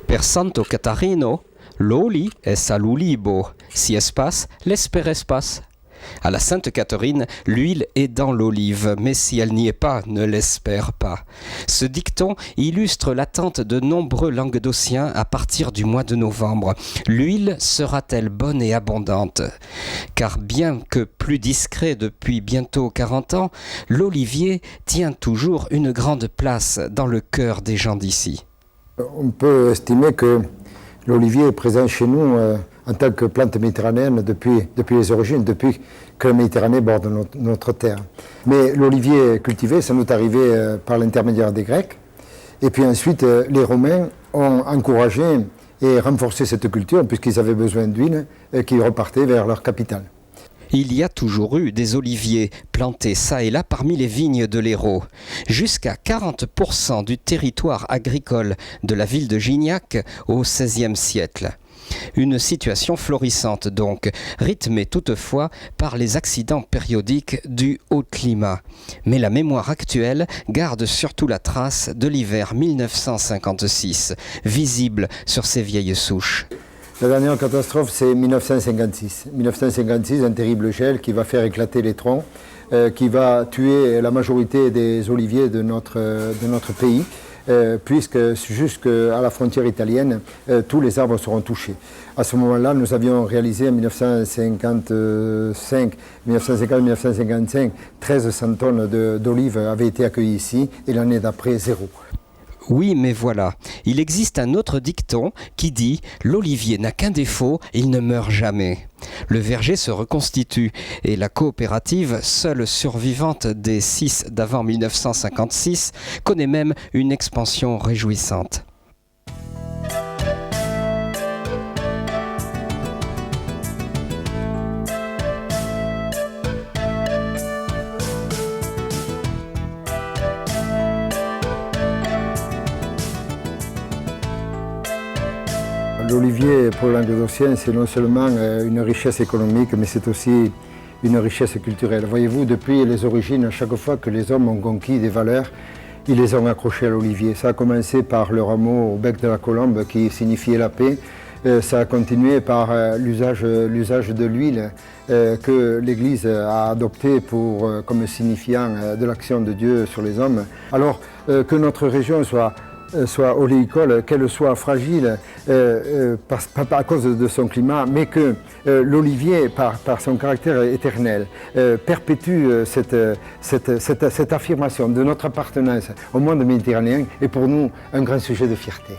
Per Santo Catarino, l'oli est à l'ulibo, si espace, l'espère espace. À la Sainte Catherine, l'huile est dans l'olive, mais si elle n'y est pas, ne l'espère pas. Ce dicton illustre l'attente de nombreux Languedociens à partir du mois de novembre. L'huile sera-t-elle bonne et abondante? Car bien que plus discret depuis bientôt 40 ans, l'olivier tient toujours une grande place dans le cœur des gens d'ici. On peut estimer que l'olivier est présent chez nous en tant que plante méditerranéenne depuis les origines, depuis que la Méditerranée borde notre terre. Mais l'olivier cultivé, ça nous est arrivé par l'intermédiaire des Grecs. Et puis ensuite, les Romains ont encouragé et renforcé cette culture puisqu'ils avaient besoin d'huile et qu'ils repartaient vers leur capitale. Il y a toujours eu des oliviers plantés çà et là parmi les vignes de l'Hérault. Jusqu'à 40% du territoire agricole de la ville de Gignac au XVIe siècle. Une situation florissante donc, rythmée toutefois par les accidents périodiques du haut climat. Mais la mémoire actuelle garde surtout la trace de l'hiver 1956, visible sur ces vieilles souches. La dernière catastrophe, c'est 1956. 1956, un terrible gel qui va faire éclater les troncs, qui va tuer la majorité des oliviers de notre pays, puisque jusqu'à la frontière italienne, tous les arbres seront touchés. À ce moment-là, nous avions réalisé en 1955, 1300 tonnes d'olives avaient été accueillies ici, et l'année d'après, 0. Oui, mais voilà, il existe un autre dicton qui dit « L'olivier n'a qu'un défaut, il ne meurt jamais ». Le verger se reconstitue et la coopérative, seule survivante des 6 d'avant 1956, connaît même une expansion réjouissante. L'olivier pour le Languedocien, c'est non seulement une richesse économique, mais c'est aussi une richesse culturelle. Voyez-vous, depuis les origines, à chaque fois que les hommes ont conquis des valeurs, ils les ont accrochés à l'olivier. Ça a commencé par le rameau au bec de la colombe qui signifiait la paix. Ça a continué par l'usage de l'huile que l'Église a adopté comme signifiant de l'action de Dieu sur les hommes. Alors que notre région soit oléicole, qu'elle soit fragile pas à cause de son climat, mais que l'olivier, par son caractère éternel, perpétue cette affirmation de notre appartenance au monde méditerranéen est pour nous un grand sujet de fierté.